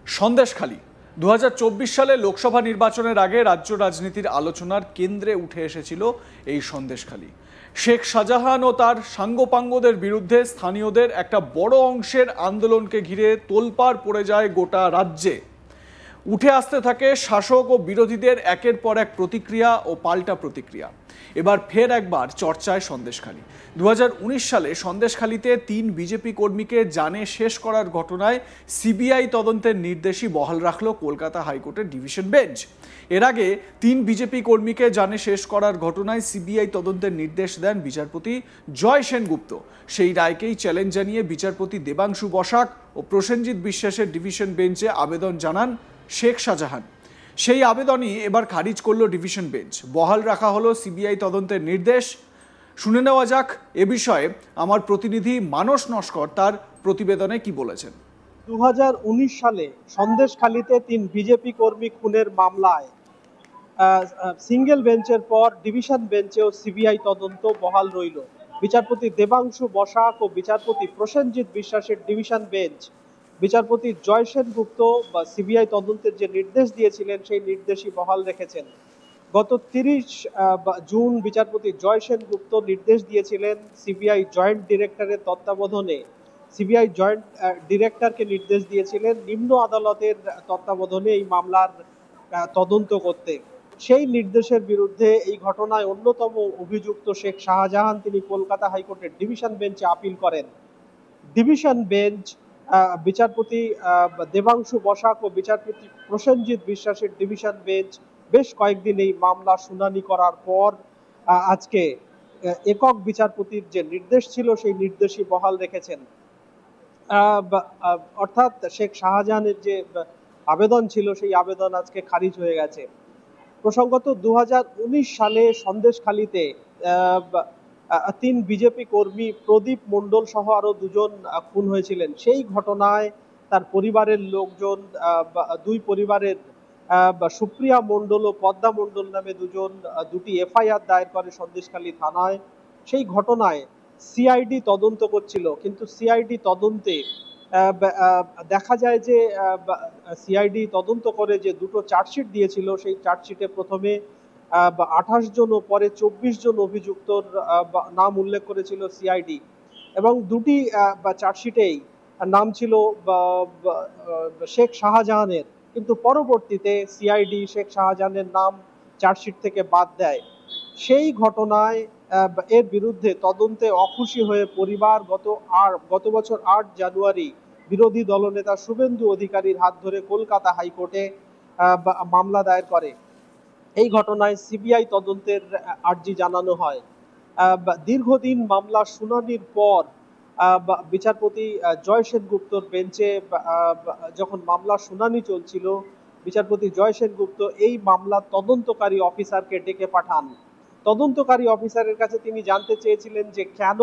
সন্দেশখালী ২০২৪ সালে লোকসভা নির্বাচনের আগে রাজ্য রাজনীতির আলোচনার কেন্দ্রে উঠে এসেছিল এই সন্দেশখালী। শেখ শাহজাহান ও তার সাঙ্গপাঙ্গদের বিরুদ্ধে স্থানীয়দের একটা বড় অংশের আন্দোলনকে ঘিরে তোলপাড় পড়ে যায় গোটা রাজ্যে। উঠে আসতে থাকে শাসক ও বিরোধীদের একের পর এক প্রতিক্রিয়া ও পাল্টা প্রতিক্রিয়া। এবার ফের একবার চর্চায় সন্দেশখালী। ২০১৯ সালে সন্দেশখালীতে ৩ বিজেপি কর্মীকে জানে শেষ করার ঘটনায় সিবিআই তদন্তের নির্দেশই বহাল রাখল কলকাতা হাইকোর্টের ডিভিশন বেঞ্চ। এর আগে ৩ বিজেপি কর্মীকে জানে শেষ করার ঘটনায় সিবিআই তদন্তের নির্দেশ দেন বিচারপতি জয় সেনগুপ্ত। সেই রায়কেই চ্যালেঞ্জ জানিয়ে বিচারপতি দেবাংশু বসাক ও প্রসেনজিৎ বিশ্বাসের ডিভিশন বেঞ্চে আবেদন জানান শেখ শাহজাহান। সেই আবেদনই এবার খারিজ করল ডিভিশন বেঞ্চ। বহাল রাখা হলো সিবিআই তদন্তের নির্দেশ। শুনে নেওয়া যাক এ বিষয়ে আমার প্রতিনিধি মানস নস্কর তার প্রতিবেদনে কি বলেছেন। ২০১৯ সালে সন্দেশখালীতে ৩ বিজেপি কর্মী খুনের মামলায় সিঙ্গেল বেঞ্চের পর ডিভিশন বেঞ্চেও সিবিআই তদন্ত বহাল রইল। বিচারপতি দেবাংশু বসাক ও বিচারপতি প্রসেনজিৎ বিশ্বাসের ডিভিশন বেঞ্চ বিচারপতি জয় সেনগুপ্ত বা সিবিআই তদন্তের যে নির্দেশ দিয়েছিলেন সেই নির্দেশই বহাল রেখেছেন। গত ৩০ জুন বিচারপতি জয় সেনগুপ্ত নির্দেশ দিয়েছিলেন সিবিআই জয়েন্ট ডিরেক্টরের তত্ত্বাবধানে সিবিআই জয়েন্ট ডিরেক্টরকে নির্দেশ দিয়েছিলেন নিম্ন আদালতের তত্ত্বাবধানে এই মামলার তদন্ত করতে। সেই নির্দেশের বিরুদ্ধে এই ঘটনায় অন্যতম অভিযুক্ত শেখ শাহজাহান তিনি কলকাতা হাইকোর্টের ডিভিশন বেঞ্চে আপিল করেন। ডিভিশন বেঞ্চ বিচারপতি দেবাংশু বসাক ও বিচারপতি প্রসেনজিৎ বিশ্বাসের ডিভিশন বেঞ্চ বেশ কয়েকদিন এই মামলা শুনানি করার পর আজকে একক বিচারপতির যে নির্দেশ ছিল সেই নির্দেশই বহাল রেখেছেন। অর্থাৎ শেখ শাহজাহানের যে আবেদন ছিল সেই আবেদন আজকে খারিজ হয়ে গেছে। প্রসঙ্গত ২০১৯ সালে সন্দেশখালীতে ৩ বিজেপি কর্মী প্রদীপ মণ্ডল সহ আরো ২ জন খুন হয়েছিলেন। সেই ঘটনায় তার পরিবারের লোকজন, ২ পরিবারের সুপ্রিয়া মণ্ডল ও পদ্মা মণ্ডল নামে ২টি এফআইআর দায়ের করে সন্দেশখালী থানায়। সেই ঘটনায় সিআইডি তদন্ত করছিল, কিন্তু সিআইডি তদন্তে দেখা যায় যে সিআইডি তদন্ত করে যে 2টো চার্জশিট দিয়েছিল সেই চার্জশিটে প্রথমে 28 জন ও পরে 24 জন অভিযুক্তর নাম উল্লেখ করেছিল সিআইডি, এবং 2টি চার্জশিটেই নাম ছিল শেখ শাহজাহানের, কিন্তু পরবর্তীতে সিআইডি শেখ শাহজাহানের নাম চার্জশিট থেকে বাদ দেয়। সেই ঘটনায় এর বিরুদ্ধে তদন্তে অখুশি হয়ে পরিবার গত বছর 8 জানুয়ারি বিরোধী দলনেতা শুভেন্দু অধিকারীর হাত ধরে কলকাতা হাইকোর্টে মামলা দায়ের করে। এই ঘটনায় সিবিআই তদন্তের আর্জি জানানো হয়। দীর্ঘদিন মামলা শুনানির পর বিচারপতি জয় সেনগুপ্তর বেঞ্চে যখন মামলা শুনানি চলছিল, বিচারপতি জয় সেনগুপ্ত এই মামলার তদন্তকারী অফিসারকে ডেকে পাঠান। তদন্তকারী অফিসারের কাছে তিনি জানতে চেয়েছিলেন যে কেন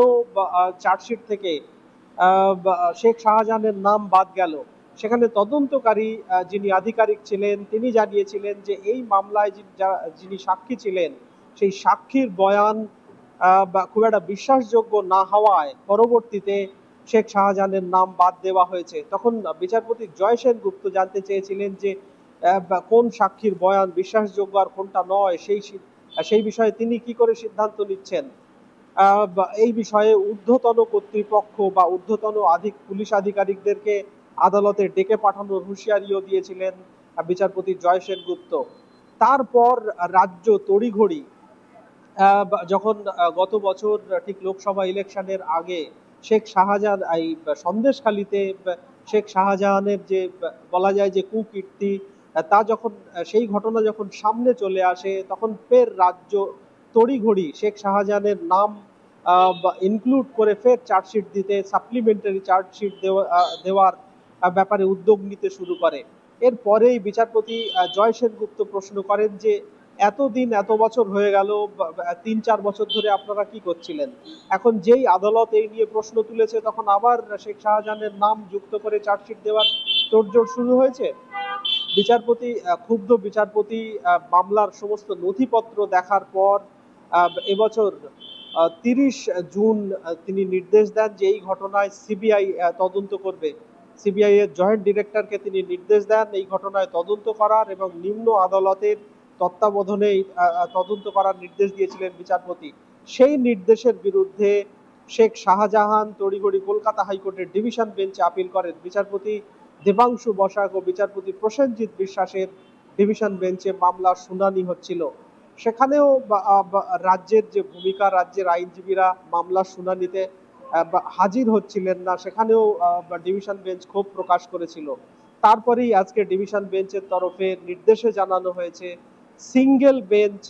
চার্জশিট থেকে শেখ শাহজাহানের নাম বাদ গেল। সেখানে তদন্তকারী যিনি আধিকারিক ছিলেন তিনি জানিয়েছিলেন যে এই মামলায় যিনি সাক্ষী ছিলেন সেই সাক্ষীর বয়ান খুব একটা বিশ্বাসযোগ্য না হওয়ায় পরবর্তীতে শেখ শাহজাহানের নাম বাদ দেওয়া হয়েছে। তখন বিচারপতি জয় সেনগুপ্ত জানতে চেয়েছিলেন যে কোন সাক্ষীর বয়ান বিশ্বাসযোগ্য আর কোনটা নয়, সেই বিষয়ে তিনি কি করে সিদ্ধান্ত নিচ্ছেন। এই বিষয়ে ঊর্ধ্বতন কর্তৃপক্ষ বা ঊর্ধ্বতন পুলিশ আধিকারিকদেরকে আদালতে ডেকে পাঠানোর হুঁশিয়ারিও দিয়েছিলেন বিচারপতি জয় সেনগুপ্ত। তারপর রাজ্য তড়িঘড়ি যখন গত বছর ঠিক লোকসভা ইলেকশনের আগে শেখ শাহজাহান এই সন্দেশখালীতে শেখ শাহজাহানের যে বলা যায় যে কুকীর্তি তা যখন সেই ঘটনা যখন সামনে চলে আসে তখন ফের রাজ্য তড়িঘড়ি শেখ শাহজাহানের নাম ইনক্লুড করে ফের চার্জশিট দিতে, সাপ্লিমেন্টারি চার্জশিট দেওয়ার ব্যাপারে উদ্যোগ নিতে শুরু করে। এরপরেই বিচারপতি জয় সেনগুপ্ত প্রশ্ন করেন যে এতদিন এত বছর হয়ে গেল, 3-4 বছর ধরে আপনারা কি করছিলেন? এখন যেই আদালত এই নিয়ে প্রশ্ন তুলেছে তখন আবার শেখ শাহজাহানের নাম যুক্ত করে চার্জশিট দেওয়ার তোড়জোড় শুরু হয়েছে। ক্ষুব্ধ বিচারপতি মামলার সমস্ত নথিপত্র দেখার পর এবছর 30 জুন তিনি নির্দেশ দেন যে এই ঘটনায় সিবিআই তদন্ত করবে। সিবিআই এর জয়েন্ট ডিরেক্টরকে তিনি নির্দেশ দেন এই ঘটনায় তদন্ত করার এবং নিম্ন আদালতের তত্ত্বাবধানে তদন্ত করার নির্দেশ দিয়েছিলেন বিচারপতি। সেই নির্দেশের বিরুদ্ধে শেখ শাহজাহান তড়িঘড়ি কলকাতা হাইকোর্টের ডিভিশন বেঞ্চে আপিল করেন। বিচারপতি দেবাংশু বসাক ও বিচারপতি প্রসেনজিৎ বিশ্বাসের ডিভিশন বেঞ্চে মামলার শুনানি হচ্ছিল। সেখানেও রাজ্যের যে ভূমিকা, রাজ্যের আইনজীবীরা মামলার শুনানিতে হাজির হচ্ছিলেন না, সেখানেও ডিভিশন বেঞ্চ ক্ষোভ প্রকাশ করেছিল। তারপরেই আজকে ডিভিশন বেঞ্চের তরফে নির্দেশে জানানো হয়েছে সিঙ্গেল বেঞ্চ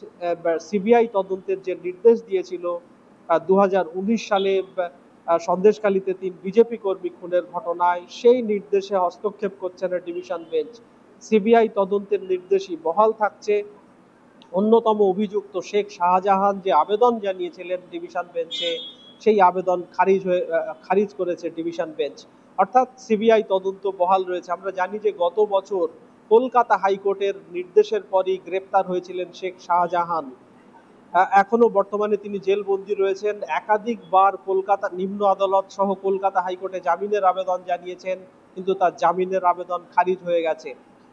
সিবিআই তদন্তের যে নির্দেশ দিয়েছিল 2019 সালে সন্দেশখালীতে 3 বিজেপি কর্মী খুনের ঘটনায়, সেই নির্দেশে হস্তক্ষেপ করছে না ডিভিশন বেঞ্চ। সিবিআই তদন্তের নির্দেশই বহাল থাকছে। অন্যতম অভিযুক্ত শেখ শাহজাহান যে আবেদন জানিয়েছিলেন ডিভিশন বেঞ্চে, সেই আবেদন খারিজ করেছে ডিভিশন বেঞ্চ। অর্থাৎ সিবিআই তদন্ত বহাল রয়েছে। আমরা জানি যে গত বছর কলকাতা হাইকোর্টের নির্দেশের পরই গ্রেপ্তার হয়েছিলেন শেখ শাহজাহান। এখনো বর্তমানে তিনি জেলবন্দি রয়েছেন। একাধিকবার কলকাতা নিম্ন আদালত সহ কলকাতা হাইকোর্টে জামিনের আবেদন জানিয়েছেন, কিন্তু তার জামিনের আবেদন খারিজ হয়ে গেছে।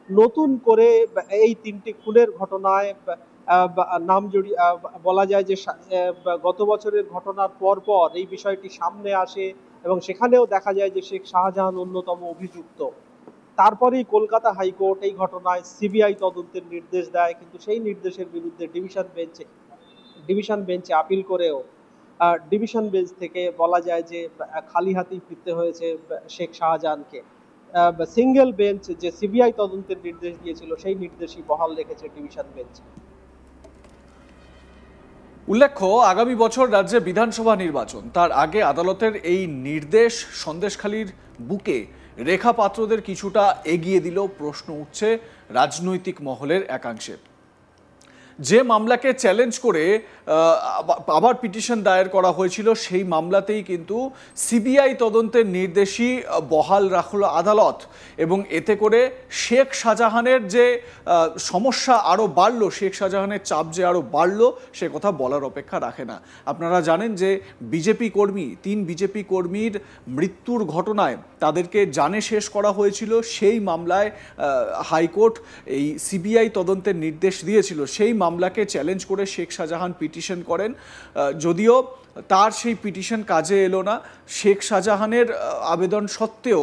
নতুন করে এই 3টি খুনের ঘটনায় নাম জড়িয়ে বলা যায় যে গত বছরের ঘটনার পর এই বিষয়টি সামনে আসে এবং সেখানেও দেখা যায় যে শেখ শাহজাহান অন্যতম অভিযুক্ত। তারপরেই কলকাতা হাইকোর্ট এই ঘটনায় সিবিআই তদন্তের নির্দেশ দেয়, কিন্তু সেই নির্দেশের বিরুদ্ধে ডিভিশন বেঞ্চে আপিল করেও ডিভিশন বেঞ্চ থেকে বলা যায় যে খালি হাতেই ফিরতে হয়েছে শেখ শাহজাহানকে। সিঙ্গেল বেঞ্চ যে সিবিআই তদন্তের নির্দেশ দিয়েছিল, সেই নির্দেশই বহাল রেখেছে ডিভিশন বেঞ্চ। উল্লেখ্য, আগামী বছর রাজ্যে বিধানসভা নির্বাচন, তার আগে আদালতের এই নির্দেশ সন্দেশখালীর বুকে রেখা পাত্রদের কিছুটা এগিয়ে দিল প্রশ্ন উঠছে রাজনৈতিক মহলের একাংশে। যে মামলাকে চ্যালেঞ্জ করে আবার পিটিশন দায়ের করা হয়েছিল, সেই মামলাতেই কিন্তু সিবিআই তদন্তের নির্দেশই বহাল রাখল আদালত এবং এতে করে শেখ শাহজাহানের যে সমস্যা আরও বাড়ল, শেখ শাহজাহানের চাপ যে আরও বাড়ল, সে কথা বলার অপেক্ষা রাখে না। আপনারা জানেন যে 3 বিজেপি কর্মীর মৃত্যুর ঘটনায় তাদেরকে জানে শেষ করা হয়েছিল। সেই মামলায় হাইকোর্ট এই সিবিআই তদন্তের নির্দেশ দিয়েছিল। সেই মামলাকে চ্যালেঞ্জ করে শেখ শাহজাহান পিটিশন করেন, যদিও তার সেই পিটিশন কাজে এলো না। শেখ শাহজাহানের আবেদন সত্ত্বেও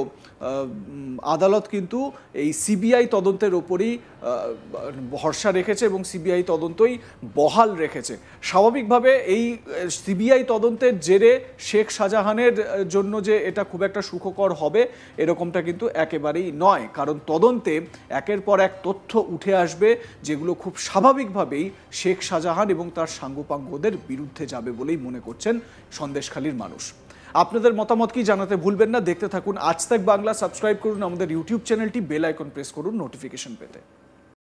আদালত কিন্তু এই সিবিআই তদন্তের ওপরই ভরসা রেখেছে এবং সিবিআই তদন্তই বহাল রেখেছে। স্বাভাবিকভাবে এই সিবিআই তদন্তের জেরে শেখ শাহজাহানের জন্য যে এটা খুব একটা সুখকর হবে এরকমটা কিন্তু একেবারেই নয়, কারণ তদন্তে একের পর এক তথ্য উঠে আসবে যেগুলো খুব স্বাভাবিকভাবেই শেখ শাহজাহান এবং তার সাঙ্গপাঙ্গদের বিরুদ্ধে যাবে বলেই মনে করছেন সন্দেশখালীর মানুষ। আপনাদের মতামত কি জানাতে ভুলবেন না। দেখতে থাকুন আজ তাক বাংলা, সাবস্ক্রাইব করুন আমাদের ইউটিউব চ্যানেলটি, বেল আইকন প্রেস করুন নোটিফিকেশন পেতে।